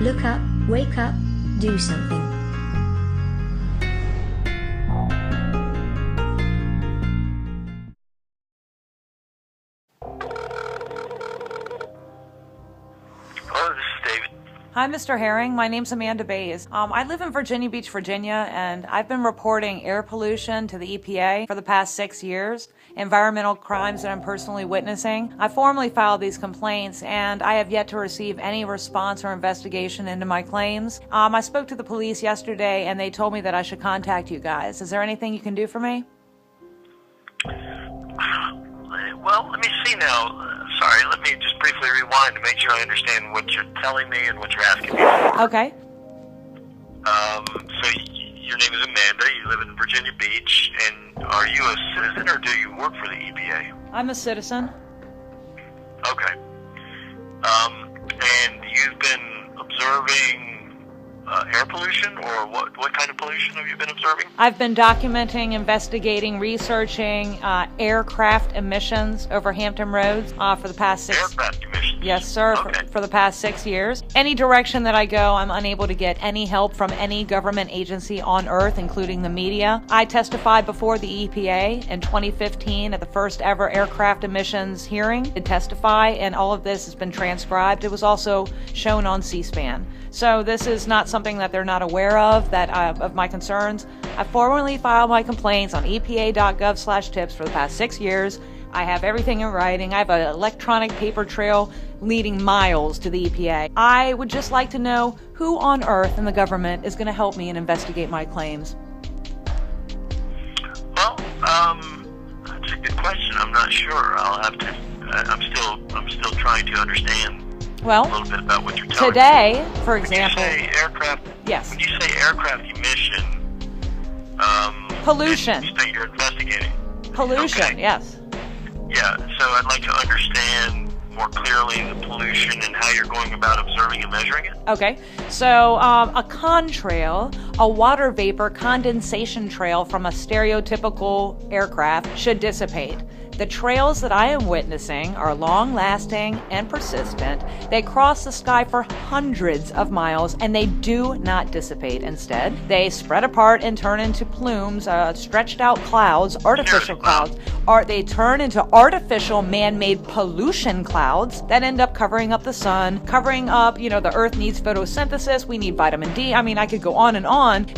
Look up, wake up, do something. Hello, this is David. Hi, Mr. Herring. My name's Amanda Bays. I live in Virginia Beach, Virginia, and I've been reporting air pollution to the EPA for the past 6 years, environmental crimes that I'm personally witnessing. I formally filed these complaints, and I have yet to receive any response or investigation into my claims. I spoke to the police yesterday, and they told me that I should contact you guys. Is there anything you can do for me? Well, let me see now. Sorry, let me just briefly rewind to make sure I understand what you're telling me and what you're asking me for. Okay. So your name is Amanda, you live in Virginia Beach, and are you a citizen or do you work for the EPA? I'm a citizen. Okay. And you've been observing air pollution, or what kind of pollution have you been observing? I've been documenting, investigating, researching aircraft emissions over Hampton Roads for the past 6 years. Aircraft emissions? Yes, sir, Okay. for the past 6 years. Any direction that I go, I'm unable to get any help from any government agency on Earth, including the media. I testified before the EPA in 2015 at the first ever aircraft emissions hearing to testify, and all of this has been transcribed. It was also shown on C-SPAN. So this is not something that they're not aware of, of my concerns. I formally filed my complaints on epa.gov/tips for the past 6 years. I have everything in writing. I have an electronic paper trail leading miles to the EPA. I would just like to know who on earth in the government is going to help me and investigate my claims. Well, that's a good question. I'm not sure. I'll have to. I'm still trying to understand a Well, little bit about what you're telling me. today, for example, When you say aircraft, yes, when you say aircraft emission, pollution, you say you're investigating. pollution, Okay. yes. Yeah. So I'd like to understand more clearly the pollution and how you're going about observing and measuring it. Okay, so a contrail, a water vapor condensation trail from a stereotypical aircraft should dissipate. The trails that I am witnessing are long-lasting and persistent. They cross the sky for hundreds of miles, and they do not dissipate. Instead, they spread apart and turn into plumes, stretched-out clouds, artificial clouds. They turn into artificial man-made pollution clouds that end up covering up the sun, covering up, the Earth needs photosynthesis, we need vitamin D. I mean, I could go on,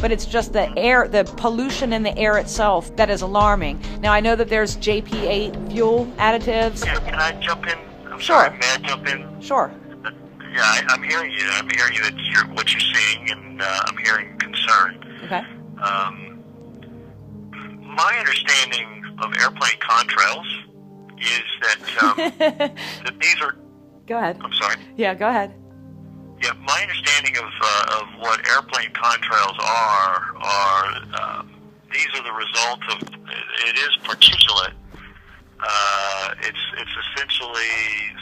but it's just the air, the pollution in the air itself that is alarming. Now, I know that there's JP8 fuel additives. Yeah, can I jump in? I'm Sure. sorry, may I jump in? Sure. Yeah, I'm hearing you. I'm hearing you that what you're seeing, and I'm hearing concern. Okay. My understanding of airplane contrails is that that these are. Go ahead. I'm sorry. Yeah, go ahead. Yeah, my understanding of what airplane contrails are these are the result of. It is particulate. It's essentially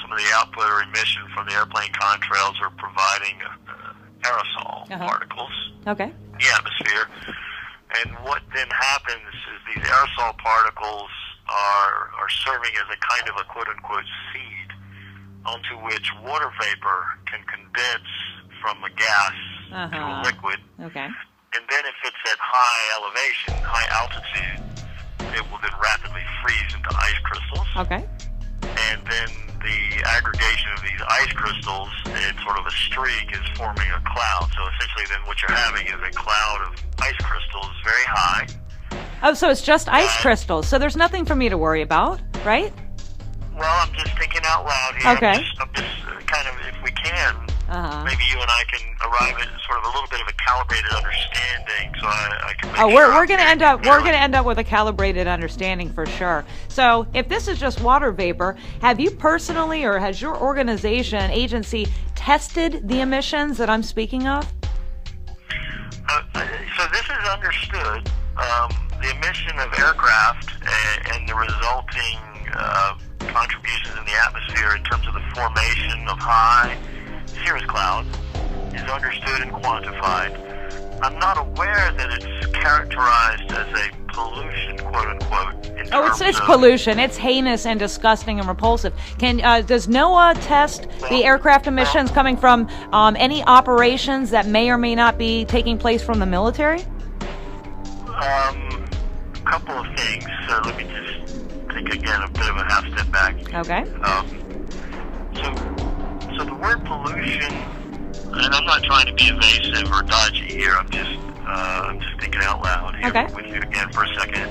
some of the output or emission from the airplane contrails are providing aerosol particles Okay. in the atmosphere. And what then happens is these aerosol particles are serving as a kind of a quote-unquote seed onto which water vapor can condense from a gas to a liquid. Okay. And then if it's at high elevation, high altitude, it will then rapidly freeze into ice crystals. Okay. And then the aggregation of these ice crystals in sort of a streak is forming a cloud. So essentially then what you're having is a cloud of ice crystals very high. Oh, so it's just ice crystals. So there's nothing for me to worry about, right? Well, I'm just thinking out loud here. Okay. I'm just kind of, if we can, maybe you and I can arrive at sort of a little bit of a calibrated understanding, so I can make sure we're going to end up with a calibrated understanding for sure. So if this is just water vapor, have you personally or has your organization, agency, tested the emissions that I'm speaking of? So this is understood. The emission of aircraft and the resulting contributions in the atmosphere in terms of the formation of high cirrus clouds is understood and quantified. I'm not aware that it's characterized as a pollution, quote unquote. Oh, it's pollution. It's heinous and disgusting and repulsive. Does NOAA test the aircraft emissions coming from any operations that may or may not be taking place from the military? A couple of things. So let me just take again a bit of a half step back. Okay. So the word pollution, and I'm not trying to be evasive or dodgy here. I'm just thinking out loud here with you again for a second.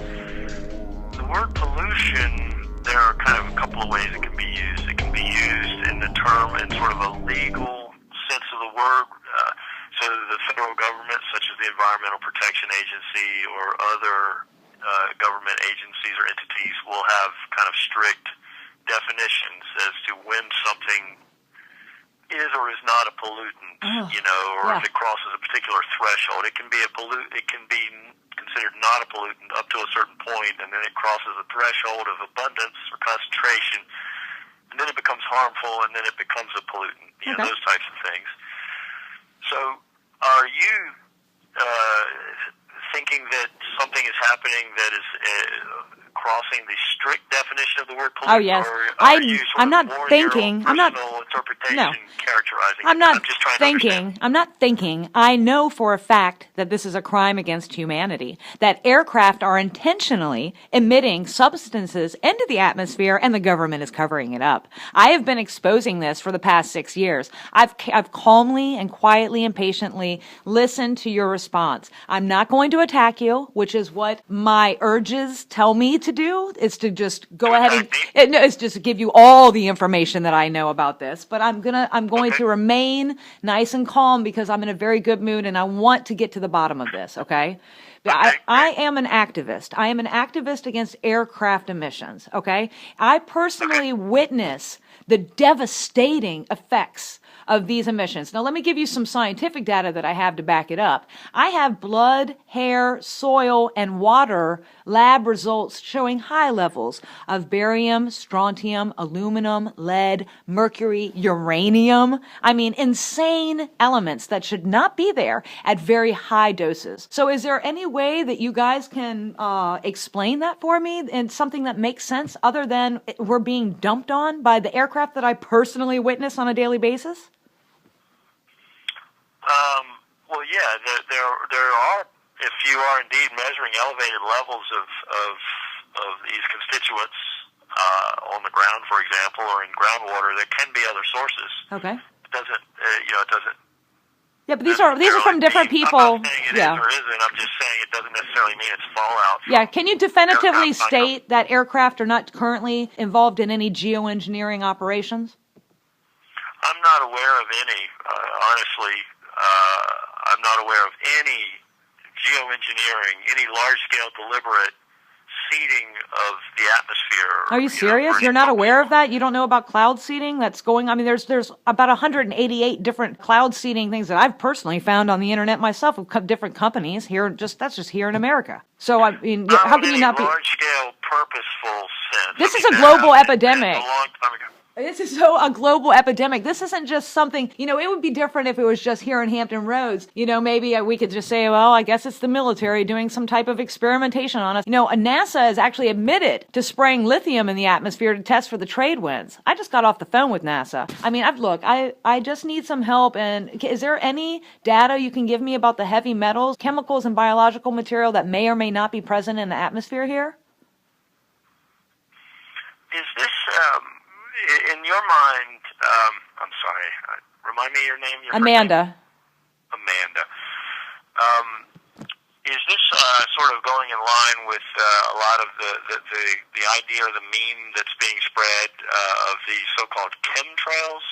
The word pollution, there are kind of a couple of ways it can be used. It can be used in the term in sort of a legal sense of the word. So the federal government, such as the Environmental Protection Agency or other government agencies or entities, will have kind of strict definitions as to when something is or is not a pollutant, or if it crosses a particular threshold. It can be it can be considered not a pollutant up to a certain point, and then it crosses a threshold of abundance or concentration, and then it becomes harmful, and then it becomes a pollutant. Those types of things. So, are you thinking that something is happening that is crossing the strict definition of the word pollutant? Oh, yes. I'm not thinking. I'm not. No. Characterizing. I'm not just trying thinking. to understand. I'm not thinking. I know for a fact that this is a crime against humanity. That aircraft are intentionally emitting substances into the atmosphere, and the government is covering it up. I have been exposing this for the past 6 years. I've calmly and quietly and patiently listened to your response. I'm not going to attack you, which is what my urges tell me to do. Is to just go ahead and it's just to give you all the information that I know about this. But I'm going to remain nice and calm because I'm in a very good mood and I want to get to the bottom of this. Okay. I am an activist. I am an activist against aircraft emissions. Okay. I personally witness the devastating effects of these emissions. Now, let me give you some scientific data that I have to back it up. I have blood, hair, soil, and water lab results showing high levels of barium, strontium, aluminum, lead, mercury, uranium. I mean, insane elements that should not be there at very high doses. So is there any way that you guys can explain that for me and something that makes sense other than we're being dumped on by the aircraft that I personally witness on a daily basis? Well, yeah, there are. If you are indeed measuring elevated levels of these constituents on the ground, for example, or in groundwater, there can be other sources. Okay. It doesn't. It doesn't. Yeah, but these are from different people. I'm not saying it is or isn't. I'm just saying it doesn't necessarily mean it's fallout. Yeah. Can you definitively state that aircraft are not currently involved in any geoengineering operations? I'm not aware of any. Honestly, I'm not aware of any geoengineering, any large-scale deliberate seeding of the atmosphere. Are you serious? You're not aware of that? You don't know about cloud seeding that's going? I mean, there's about 188 different cloud seeding things that I've personally found on the internet myself of different companies here. That's just here in America. So I mean, how can you not be large-scale, purposeful sense? This is a global epidemic. A long time ago. This is a global epidemic. This isn't just something, it would be different if it was just here in Hampton Roads. Maybe we could just say, well, I guess it's the military doing some type of experimentation on us. NASA has actually admitted to spraying lithium in the atmosphere to test for the trade winds. I just got off the phone with NASA. I mean, I just need some help. And is there any data you can give me about the heavy metals, chemicals, and biological material that may or may not be present in the atmosphere here? Is this, in your mind, I'm sorry, remind me your name? Amanda. Amanda. Is this sort of going in line with a lot of the idea or the meme that's being spread of the so-called chemtrails?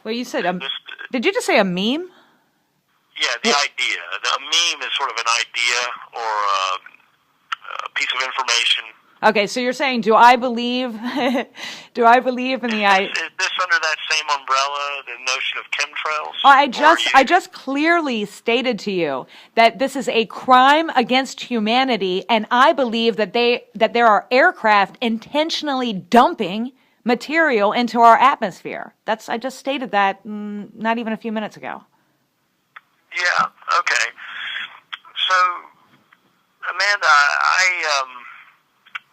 Well, you said, did you just say a meme? Yeah, the idea. A meme is sort of an idea or a piece of information. Okay, so you're saying, do I believe in the... Is this under that same umbrella, the notion of chemtrails? I just clearly stated to you that this is a crime against humanity, and I believe that there are aircraft intentionally dumping material into our atmosphere. I just stated that not even a few minutes ago. Yeah, okay. So, Amanda, I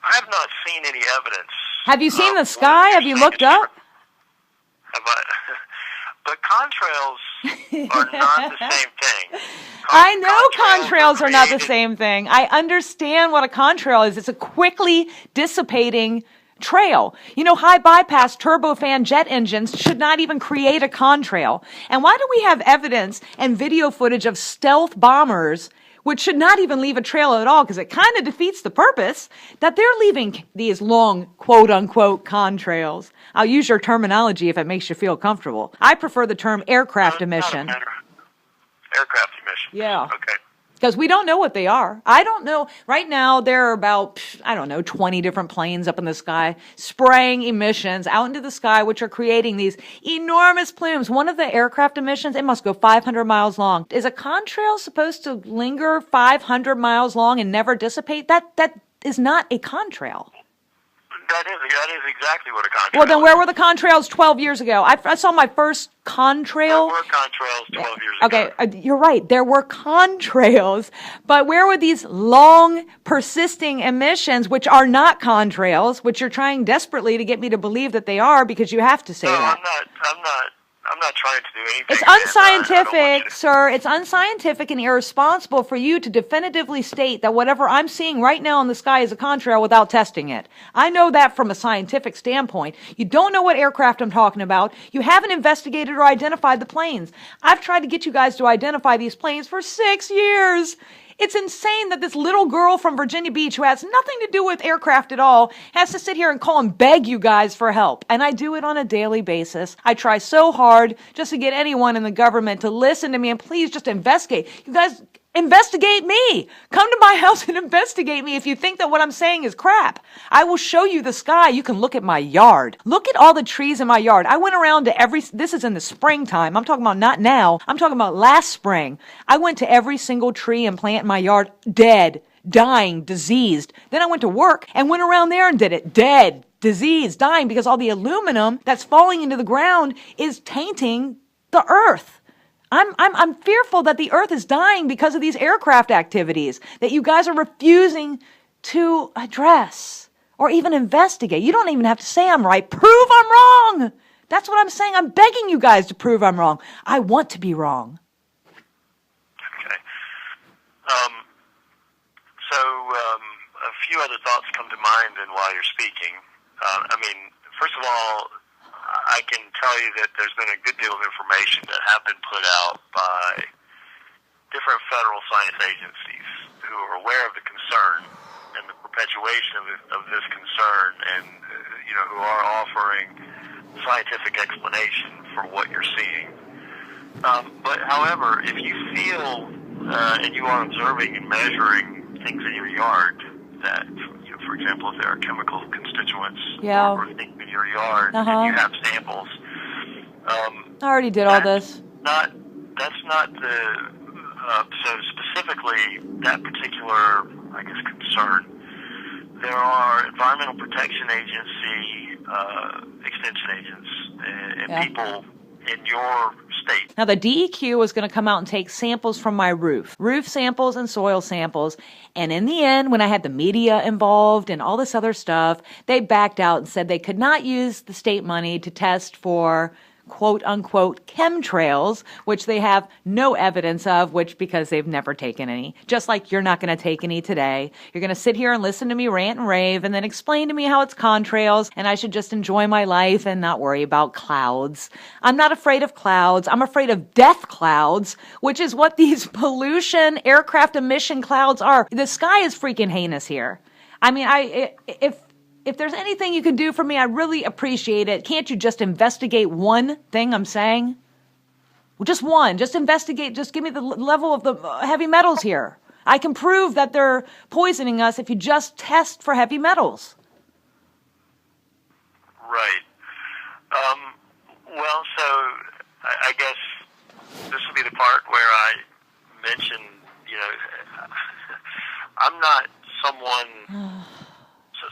I have not seen any evidence. Have you seen the sky? Have you looked up? Have I? But contrails are not the same thing. I know contrails are not the created- same thing. I understand what a contrail is. It's a quickly dissipating trail. You know, high bypass turbofan jet engines should not even create a contrail. And why do we have evidence and video footage of stealth bombers, which should not even leave a trail at all, because it kind of defeats the purpose, that they're leaving these long, quote-unquote, contrails? I'll use your terminology if it makes you feel comfortable. I prefer the term aircraft emission. Aircraft emission. Yeah. Okay. Because we don't know what they are. I don't know. Right now, there are about, 20 different planes up in the sky spraying emissions out into the sky, which are creating these enormous plumes. One of the aircraft emissions, it must go 500 miles long. Is a contrail supposed to linger 500 miles long and never dissipate? That is not a contrail. That is exactly what a contrail Well, then is. where were the contrails 12 years ago? I saw my first There contrail. were contrails 12 years ago. Okay, you're right. There were contrails, but where were these long, persisting emissions, which are not contrails, which you're trying desperately to get me to believe that they are, because you have to say No, that. I'm not trying to do anything. It's man. I don't want unscientific, you to- sir. It's unscientific and irresponsible for you to definitively state that whatever I'm seeing right now in the sky is a contrail without testing it. I know that from a scientific standpoint. You don't know what aircraft I'm talking about. You haven't investigated or identified the planes. I've tried to get you guys to identify these planes for 6 years. It's insane that this little girl from Virginia Beach, who has nothing to do with aircraft at all, has to sit here and call and beg you guys for help. And I do it on a daily basis. I try so hard just to get anyone in the government to listen to me and please just investigate. You guys, investigate me. Come to my house and investigate me if you think that what I'm saying is crap. I will show you the sky. You can look at my yard. Look at all the trees in my yard. I went around to this is in the springtime. I'm talking about not now. I'm talking about last spring. I went to every single tree and plant in my yard, dead, dying, diseased. Then I went to work and went around there and did it, dead, diseased, dying, because all the aluminum that's falling into the ground is tainting the earth. I'm fearful that the earth is dying because of these aircraft activities that you guys are refusing to address or even investigate. You don't even have to say I'm right. Prove I'm wrong. That's what I'm saying. I'm begging you guys to prove I'm wrong. I want to be wrong. Okay. A few other thoughts come to mind while you're speaking. First of all, I can tell you that there's been a good deal of information that have been put out by different federal science agencies who are aware of the concern and the perpetuation of this concern, and who are offering scientific explanation for what you're seeing. But however, if you feel and you are observing and measuring things in your yard that, for example, if there are chemical constituents or things in your yard, and you have samples. I already did all this. That's not the so specifically that particular, I guess, concern. There are Environmental Protection Agency extension agents and people in your state. Now, the DEQ was going to come out and take samples from my roof samples and soil samples. And in the end, when I had the media involved and all this other stuff, they backed out and said they could not use the state money to test for quote unquote chemtrails, which they have no evidence of, because they've never taken any. Just like you're not going to take any today. You're going to sit here and listen to me rant and rave and then explain to me how it's contrails and I should just enjoy my life and not worry about clouds. I'm not afraid of clouds. I'm afraid of death clouds, which is what these pollution aircraft emission clouds are. The sky is freaking heinous here. I mean, if there's anything you can do for me, I really appreciate it. Can't you just investigate one thing I'm saying? Well, just one. Just investigate. Just give me the level of the heavy metals here. I can prove that they're poisoning us if you just test for heavy metals. Right. So I guess this will be the part where I mention, I'm not someone...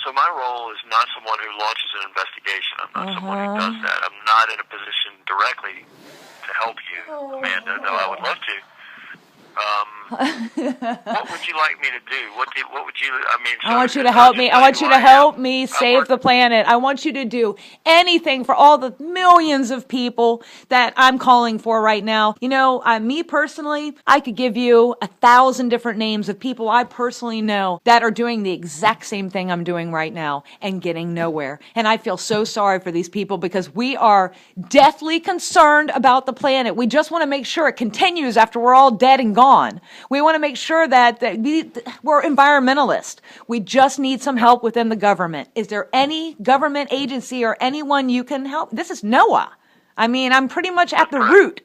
So my role is not someone who launches an investigation. I'm not someone who does that. I'm not in a position directly to help you, Amanda, though I would love to. What would you like me to do? What would you? I mean, I want you to help me. I want you to help me save the planet. I want you to do anything for all the millions of people that I'm calling for right now. You know, me personally, I could give you 1,000 different names of people I personally know that are doing the exact same thing I'm doing right now and getting nowhere. And I feel so sorry for these people because we are deathly concerned about the planet. We just want to make sure it continues after we're all dead and gone. We want to make sure that we're environmentalists. We just need some help within the government. Is there any government agency or anyone you can help? This is NOAA. I mean, I'm pretty much at the root.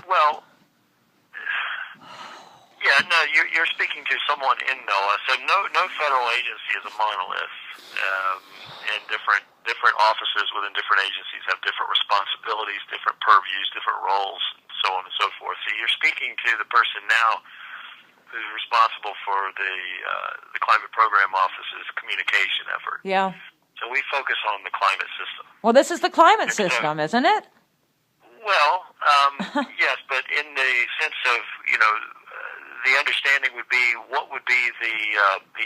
Well, yeah, no, you're speaking to someone in NOAA. So no federal agency is a monolith, and different offices within different agencies have different responsibilities, different purviews, different roles, and so on and so forth. So you're speaking to the person now who's responsible for the Climate Program Office's communication effort. Yeah. So we focus on the climate system. Well, this is the climate system, isn't it? Well, yes, but in the sense of, the understanding would be what would be the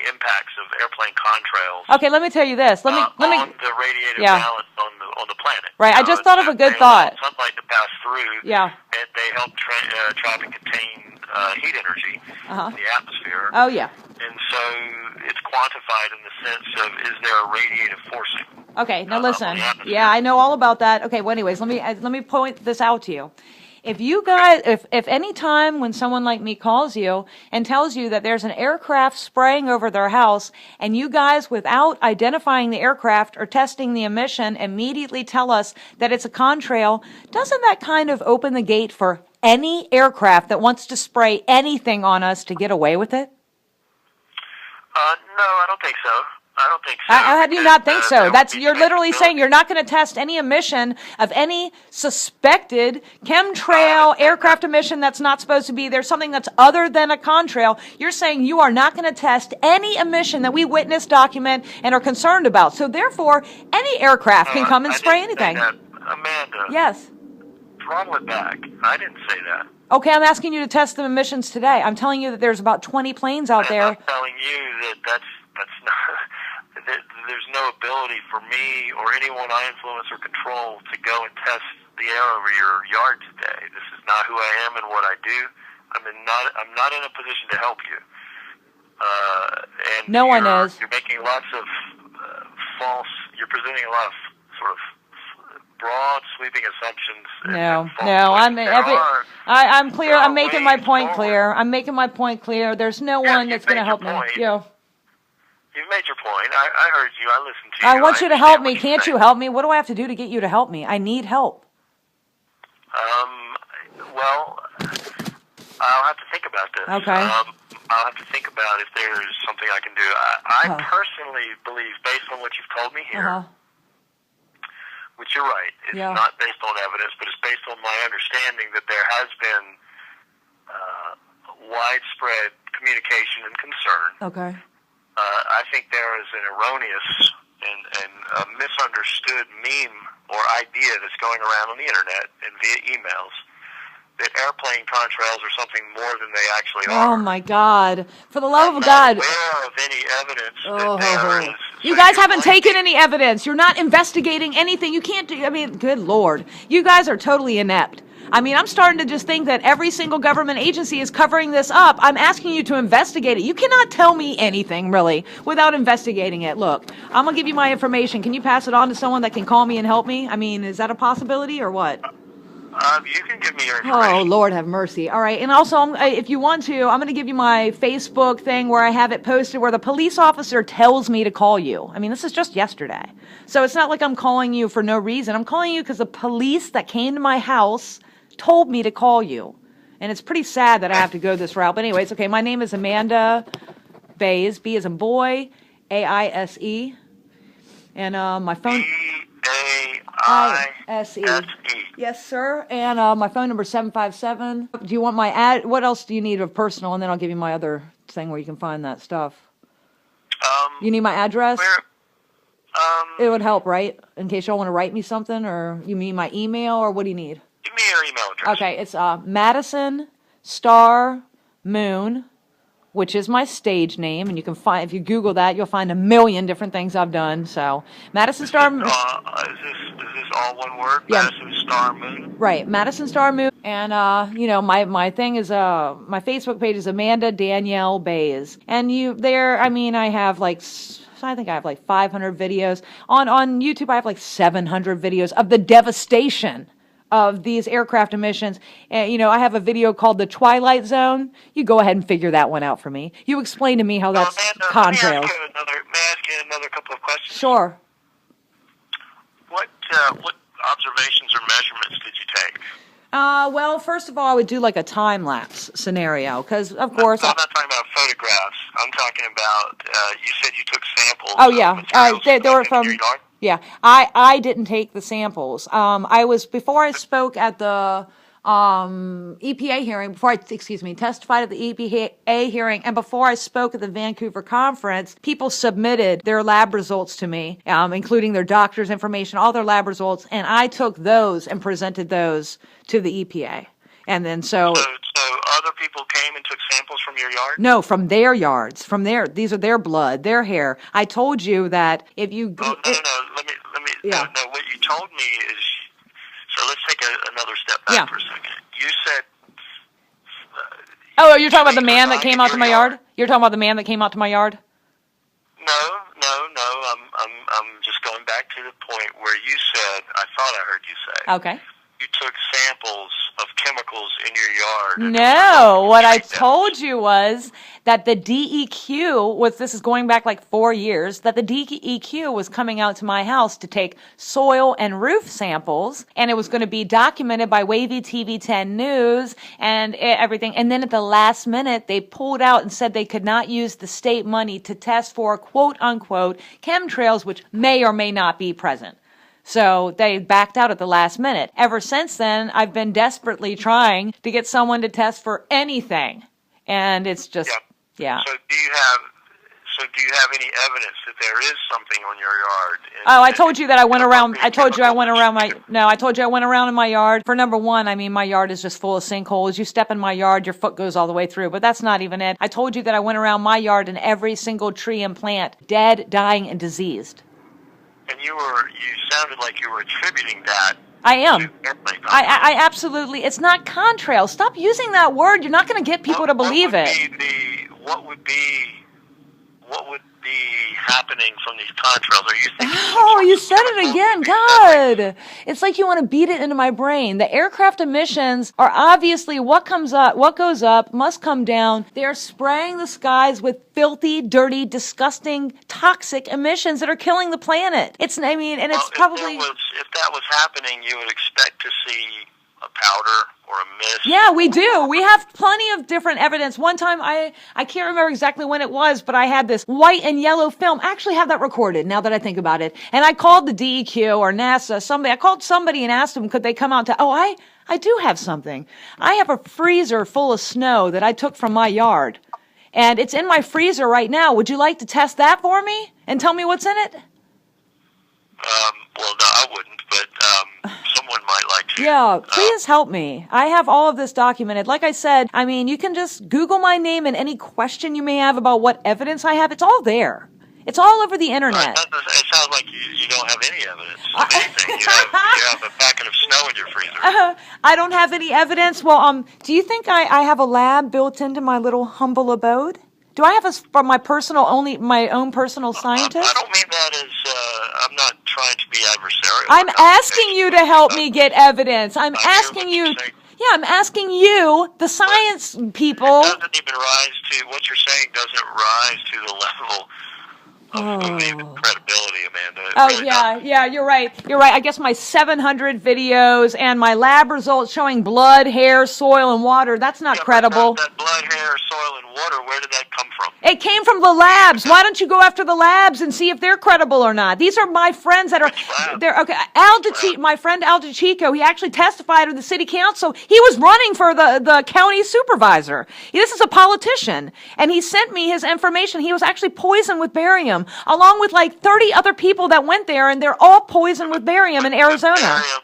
impacts of airplane contrails. Okay, let me tell you this. Let me on the radiative balance on the planet. Right, I just thought of a good thought. They allow sunlight to pass through. Yeah. And they help try to contain heat energy in the atmosphere. Oh yeah. And so it's quantified in the sense of, is there a radiative forcing? Okay, now listen. Yeah, I know all about that. Okay, well, anyways, let me point this out to you. If you guys, if any time when someone like me calls you and tells you that there's an aircraft spraying over their house, and you guys, without identifying the aircraft or testing the emission, immediately tell us that it's a contrail, doesn't that kind of open the gate for any aircraft that wants to spray anything on us to get away with it? No, I don't think so. I don't think so. How do you not think so? You're literally saying you're not going to test any emission of any suspected chemtrail aircraft emission that's not supposed to be there, something that's other than a contrail. You're saying you are not going to test any emission that we witness, document, and are concerned about. So therefore, any aircraft can come and spray anything. Amanda. Yes. Throttle it back. I didn't say that. Okay, I'm asking you to test the emissions today. I'm telling you that there's about 20 planes out there. I'm telling you that that's not. There's no ability for me or anyone I influence or control to go and test the air over your yard today. This is not who I am and what I do. I'm not in a position to help you. And no one is. You're making lots of You're presenting a lot of sort of broad, sweeping assumptions. I'm clear. I'm making my point clear. I'm making my point clear. There's no one that's going to help me. You've made your point. I heard you. I listened to you. I want you to help me. Can't you help me? What do I have to do to get you to help me? I need help. Well, I'll have to think about this. Okay. I'll have to think about if there's something I can do. I personally believe, based on what you've told me here, which you're right, it's not based on evidence, but it's based on my understanding that there has been widespread communication and concern. Okay. I think there is an erroneous and a misunderstood meme or idea that's going around on the internet and via emails that airplane contrails are something more than they actually are. Oh my God! For the love of God! I'm not aware of any evidence that there is. You guys haven't taken any evidence. You're not investigating anything. You can't do. I mean, good Lord, you guys are totally inept. I mean, I'm starting to just think that every single government agency is covering this up. I'm asking you to investigate it. You cannot tell me anything, really, without investigating it. Look, I'm going to give you my information. Can you pass it on to someone that can call me and help me? I mean, is that a possibility or what? You can give me your information. Oh, Lord have mercy. All right. And also, if you want to, I'm going to give you my Facebook thing where I have it posted where the police officer tells me to call you. I mean, this is just yesterday. So it's not like I'm calling you for no reason. I'm calling you because the police that came to my house told me to call you. And it's pretty sad that I have to go this route. But anyways, okay, my name is Amanda Baise, B as in boy, A-I-S-E. And my phone... B-A-I-S-E. Yes, sir. And my phone number is 757. Do you want my ad? What else do you need of personal? And then I'll give you my other thing where you can find that stuff. You need my address? It would help, right? In case y'all want to write me something, or you mean my email, or what do you need? Give me your email address. Okay, it's Madison Star Moon, which is my stage name, and you can find, if you Google that, you'll find a million different things I've done. So, Madison Star Moon. Is this all one word? Yeah. Madison Star Moon? Right, Madison Star Moon. And, my thing is, my Facebook page is Amanda Danielle Bays. And I have I think I have 500 videos. On YouTube, I have 700 videos of the devastation of these aircraft emissions. And, I have a video called The Twilight Zone. You go ahead and figure that one out for me. You explain to me how that's contrails. May I ask you another couple of questions? Sure. What observations or measurements did you take? Well, first of all, I would do a time-lapse scenario, because, of course... I'm not talking about photographs. I'm talking about, you said you took samples. Oh, yeah. They were from... Your yard? Yeah, I didn't take the samples. Before I spoke at the EPA hearing, testified at the EPA hearing, and before I spoke at the Vancouver conference, people submitted their lab results to me, including their doctor's information, all their lab results, and I took those and presented those to the EPA. And then So other people came and took samples from your yard? No, from their yards. These are their blood, their hair. I told you that if you... Oh, no. Let me. Yeah. No, what you told me is... So let's take another step back for a second. You said... you're talking about the man that came out to my yard? You're talking about the man that came out to my yard? No. I'm just going back to the point where you said, I thought I heard you say... Okay. You took samples of chemicals in your yard. No, what I told you was that the DEQ this is going back 4 years, that the DEQ was coming out to my house to take soil and roof samples, and it was going to be documented by Wavy TV 10 News and everything. And then at the last minute, they pulled out and said they could not use the state money to test for quote unquote chemtrails, which may or may not be present. So they backed out at the last minute. Ever since then, I've been desperately trying to get someone to test for anything. And it's just, yeah. So do you have any evidence that there is something on your yard? I told you that I went around. I told you I went around in my yard. For number one, my yard is just full of sinkholes. You step in my yard, your foot goes all the way through. But that's not even it. I told you that I went around my yard and every single tree and plant, dead, dying, and diseased. And you sounded like you were attributing that. I am. I absolutely. It's not contrails. Stop using that word. You're not going to get people to believe it. What would be happening from these contrails? Are you thinking? Oh, you said it again. God, it's like you want to beat it into my brain. The aircraft emissions are obviously what comes up, what goes up must come down. They are spraying the skies with filthy, dirty, disgusting, toxic emissions that are killing the planet. It's probably. If that was happening, you would expect to see a powder or a mist. Yeah, we do. We have plenty of different evidence. One time, I can't remember exactly when it was, but I had this white and yellow film. I actually have that recorded now that I think about it. And I called the DEQ or NASA, I called somebody and asked them, could they come out I do have something. I have a freezer full of snow that I took from my yard. And it's in my freezer right now. Would you like to test that for me and tell me what's in it? Well, no, I wouldn't, but someone might like to. Yeah, please help me. I have all of this documented. Like I said, you can just Google my name and any question you may have about what evidence I have. It's all there. It's all over the internet. It sounds like you don't have any evidence of anything. You have a packet of snow in your freezer. I don't have any evidence. Well, do you think I have a lab built into my little humble abode? Do I have my own personal scientist? I don't mean that as, I'm not trying to be adversarial. I'm asking you to help me get evidence. I'm asking you, the science people. It doesn't even what you're saying doesn't rise to the level of credibility, Amanda. Yeah, you're right. I guess my 700 videos and my lab results showing blood, hair, soil, and water, that's not credible. That blood, hair, soil, and water, where did that come from? It came from the labs. Why don't you go after the labs and see if they're credible or not? These are my friends that are... Okay, my friend Al DiCicco, he actually testified at the city council. He was running for the county supervisor. This is a politician. And he sent me his information. He was actually poisoned with barium, along with 30 other people that went there, and they're all poisoned with barium in Arizona. Barium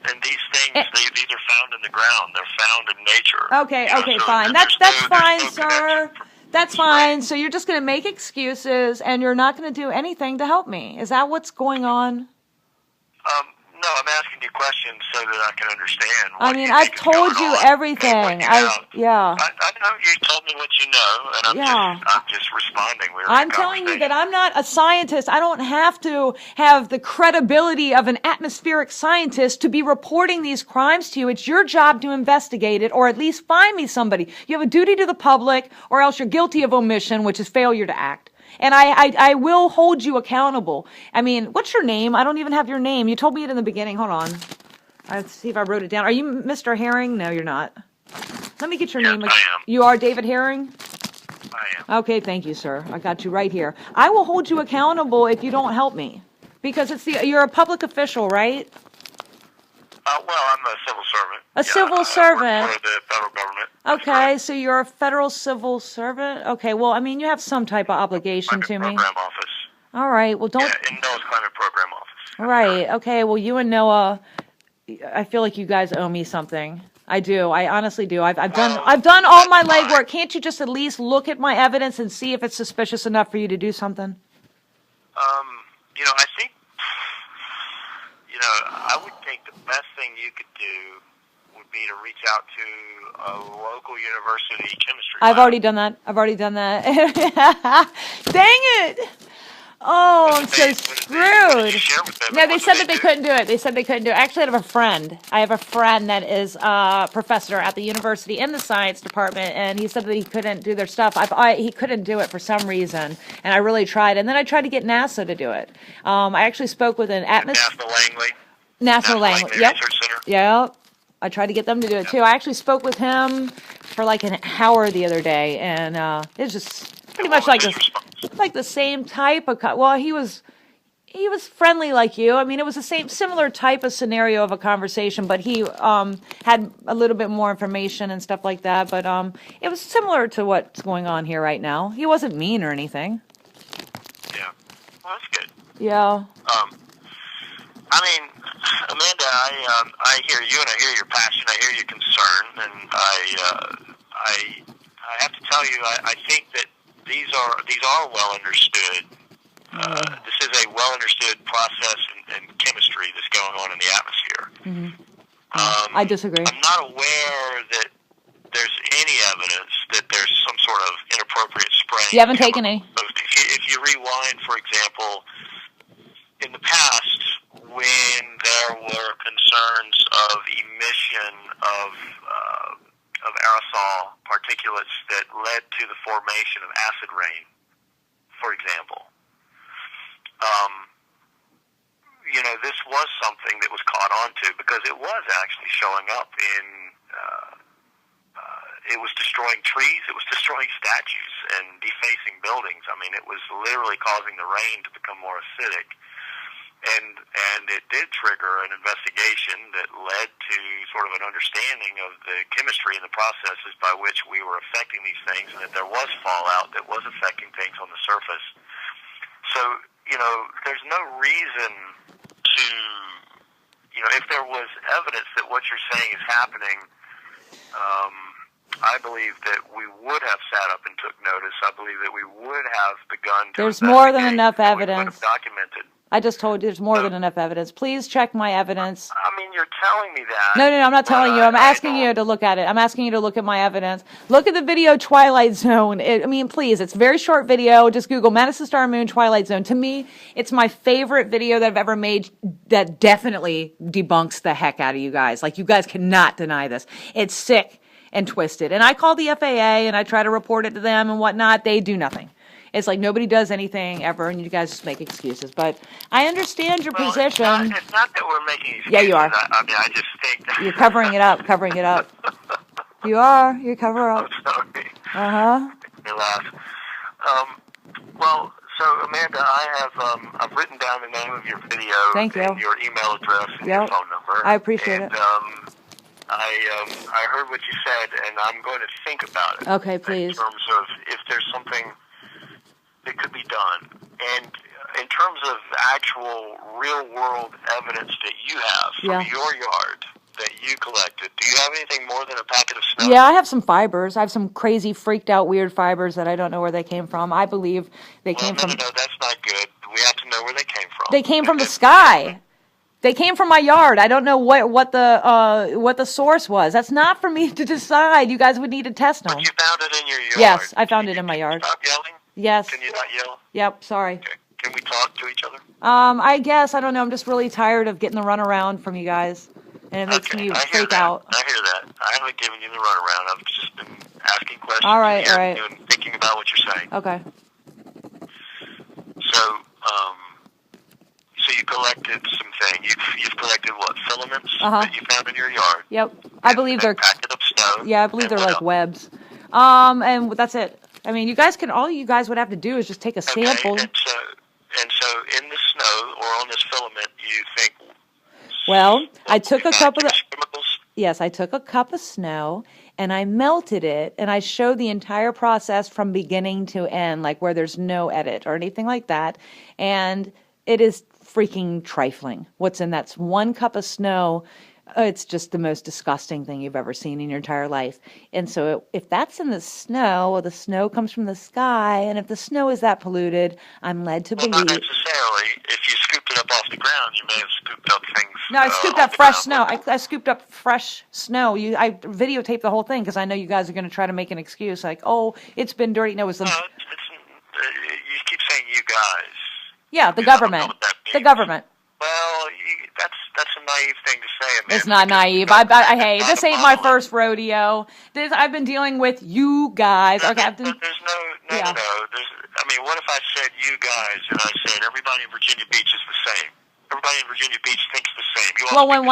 and these things These are found in the ground. They're found in nature. Okay, okay, so fine. That's fine, sir. That's fine. So you're just going to make excuses, and you're not going to do anything to help me. Is that what's going on? No, I'm asking you questions so that I can understand. I mean, I've told you everything. I know you told me what you know, and I'm just responding. I'm telling you that I'm not a scientist. I don't have to have the credibility of an atmospheric scientist to be reporting these crimes to you. It's your job to investigate it, or at least find me somebody. You have a duty to the public, or else you're guilty of omission, which is failure to act. And I will hold you accountable. I mean, what's your name? I don't even have your name. You told me it in the beginning. Hold on. Let's see if I wrote it down. Are you Mr. Herring? No, you're not. Let me get your name. I am. You are David Herring? I am. Okay, thank you, sir. I got you right here. I will hold you accountable if you don't help me. Because you're a public official, right? Well, I'm a civil servant. A civil servant. I work for the federal government. Okay, so you're a federal civil servant? Okay, well, I mean, you have some type of obligation to me. Program office. All right, well, don't... Yeah, in NOAA's climate program office. Right, okay, well, you and NOAA, I feel like you guys owe me something. I do, I honestly do. I've done all my legwork. Can't you just at least look at my evidence and see if it's suspicious enough for you to do something? I think, I would think the best thing you could do would be to reach out to a local university chemistry lab. I've already done that. Dang it! Oh, I'm so screwed. No, they said that they couldn't do it. They said they couldn't do it. Actually, I have a friend. That is a professor at the university in the science department, and he said that he couldn't do their stuff. He couldn't do it for some reason, and I really tried. And then I tried to get NASA to do it. I actually spoke with an NASA Langley. Yep. Research Center. Yep. I tried to get them to do it too. I actually spoke with him for like an hour the other day, and it was just pretty much like the same type of. Well, he was friendly like you. I mean, it was the similar type of scenario of a conversation, but he had a little bit more information and stuff like that. But it was similar to what's going on here right now. He wasn't mean or anything. Yeah, well, that's good. Yeah. I mean, Amanda, I hear you, and I hear your passion. I hear your concern, and I have to tell you, I think that these are well understood. This is a well understood process in chemistry that's going on in the atmosphere. Mm-hmm. I disagree. I'm not aware that there's any evidence that there's some sort of inappropriate spraying. You haven't taken any. If you rewind, for example, in the past, when there were concerns of emission of aerosol particulates that led to the formation of acid rain, for example, this was something that was caught onto because it was actually showing up in. It was destroying trees. It was destroying statues and defacing buildings. I mean, it was literally causing the rain to become more acidic. And it did trigger an investigation that led to sort of an understanding of the chemistry and the processes by which we were affecting these things, and that there was fallout that was affecting things on the surface. So, there's no reason to, if there was evidence that what you're saying is happening, I believe that we would have sat up and took notice. I believe that we would have begun to. There's more than enough evidence. We would have documented. I just told you there's more than enough evidence. Please check my evidence. I mean, you're telling me that. No, I'm not telling you. I'm asking you to look at it. I'm asking you to look at my evidence. Look at the video Twilight Zone. Please, it's a very short video. Just Google Madison Star Moon Twilight Zone. To me, it's my favorite video that I've ever made that definitely debunks the heck out of you guys. Like, you guys cannot deny this. It's sick and twisted. And I call the FAA and I try to report it to them and whatnot. They do nothing. It's like nobody does anything ever, and you guys just make excuses. But I understand your position. It's not that we're making excuses. Yeah, you are. I just think that... You're covering it up. You are. You cover up. I'm sorry. Uh-huh. You laugh. So Amanda, I've written down the name of your video. Thank you. And your email address and your phone number. I appreciate it. I heard what you said, and I'm going to think about it. Okay, please. In terms of if there's something that could be done. And in terms of actual real-world evidence that you have from your yard that you collected. Do you have anything more than a packet of snow? Yeah, I have some fibers. I have some crazy, freaked out, weird fibers that I don't know where they came from. I believe they came from... No, that's not good. We have to know where they came from. They came from the sky. They came from my yard. I don't know what the source was. That's not for me to decide. You guys would need to test them. But you found it in your yard. Yes, I found it in my yard. Stop yelling? Yes. Can you not yell? Yep, sorry. Okay. Can we talk to each other? I guess. I don't know. I'm just really tired of getting the runaround from you guys. And it makes me freak out. I hear that. I haven't given you the runaround. I've just been asking questions. All right, all right. And thinking about what you're saying. Okay. So you collected some things. You've collected what? Filaments that you found in your yard. Yep. I believe they're... packet of snow. Yeah, I believe they're like webs. And that's it. I mean, all you guys would have to do is just take a sample. And so in the snow or on this filament, you think... Well, I took a cup of chemicals? Yes, I took a cup of snow and I melted it and I showed the entire process from beginning to end, like where there's no edit or anything like that. And it is freaking trifling. What's in that one cup of snow? It's just the most disgusting thing you've ever seen in your entire life. And so if that's in the snow, well, the snow comes from the sky, and if the snow is that polluted, I'm led to believe... Not necessarily. If you scooped it up off the ground, you may have scooped up things... No, I scooped up fresh snow. I scooped up fresh snow. I videotaped the whole thing because I know you guys are going to try to make an excuse like, oh, it's been dirty. No, it was... you keep saying you guys. Yeah, the government. The government. Well, that's a naive thing to say. Amanda, it's not naive. Hey, this ain't my first rodeo. I've been dealing with you guys. Okay, there's no. I mean, what if I said you guys and I said everybody in Virginia Beach is the same? Everybody in Virginia Beach thinks the same. You all when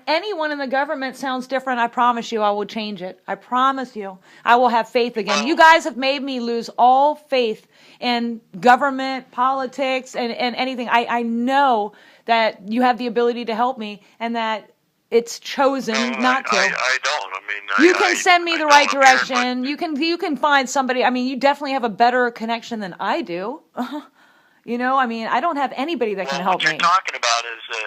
anyone in the government sounds different, I promise you I will change it. I promise you. I will have faith again. You guys have made me lose all faith in government, politics, and anything. I know that you have the ability to help me and that it's chosen not to. I don't. I mean, you can send me the right direction. You can find somebody. I mean, you definitely have a better connection than I do. You know, I mean, I don't have anybody that can help me. What you're talking about is a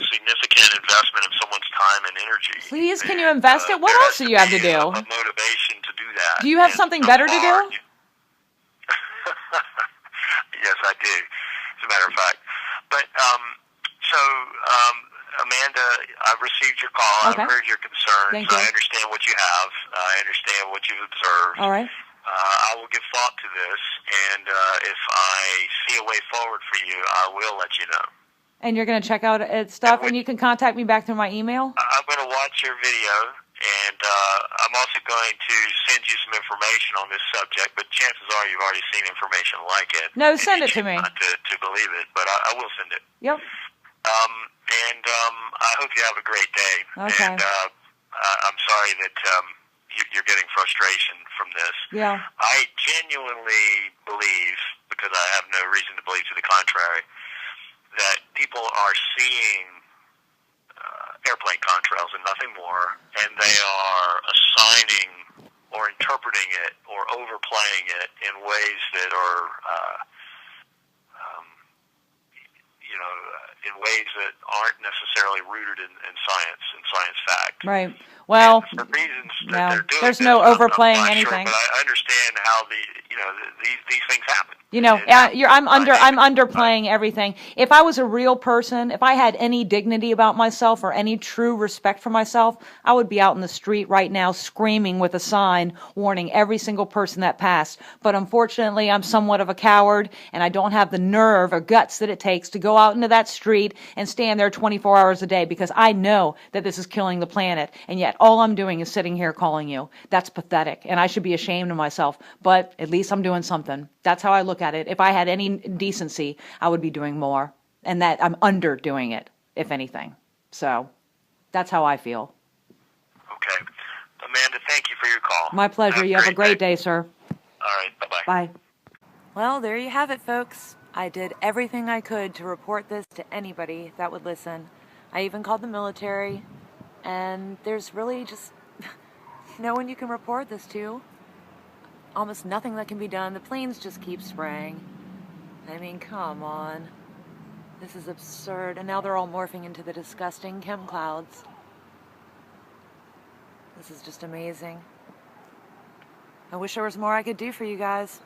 significant investment of someone's time and energy. Please, can you invest it? What else do you have to do? A motivation to do that. Do you have something better to do? Yes, I do, as a matter of fact. But, Amanda, I've received your call. Okay. I've heard your concerns. Thank you. I understand what you have. I understand what you've observed. All right. I will give thought to this, and if I see a way forward for you, I will let you know. And you're going to check out stuff, and you can contact me back through my email? I'm going to watch your video, and I'm also going to send you some information on this subject, but chances are you've already seen information like it. No, send it to me. Not to believe it, but I will send it. Yep. I hope you have a great day. Okay. And I'm sorry that you're getting frustration from this. Yeah. I genuinely believe, because I have no reason to believe to the contrary, that people are seeing airplane contrails and nothing more, and they are assigning or interpreting it or overplaying it in ways that are, in ways that aren't necessarily rooted in science and science fact. Right. Well, and for reasons that they're doing there's this, no overplaying I'm not anything. Sure, but I understand how these things happen. You know, I'm underplaying everything. If I was a real person, if I had any dignity about myself or any true respect for myself, I would be out in the street right now screaming with a sign warning every single person that passed. But unfortunately, I'm somewhat of a coward, and I don't have the nerve or guts that it takes to go out into that street and stand there 24 hours a day because I know that this is killing the planet. And yet all I'm doing is sitting here calling you. That's pathetic, and I should be ashamed of myself. But at least I'm doing something. That's how I look at it. If I had any decency, I would be doing more, and that I'm underdoing it, if anything. So that's how I feel. Okay. Amanda, thank you for your call. My pleasure. You have a great day, sir. All right. Bye-bye. Bye. Well, there you have it, folks. I did everything I could to report this to anybody that would listen. I even called the military, and there's really just no one you can report this to. Almost nothing that can be done. The planes just keep spraying. I mean, come on. This is absurd. And now they're all morphing into the disgusting chem clouds. This is just amazing. I wish there was more I could do for you guys.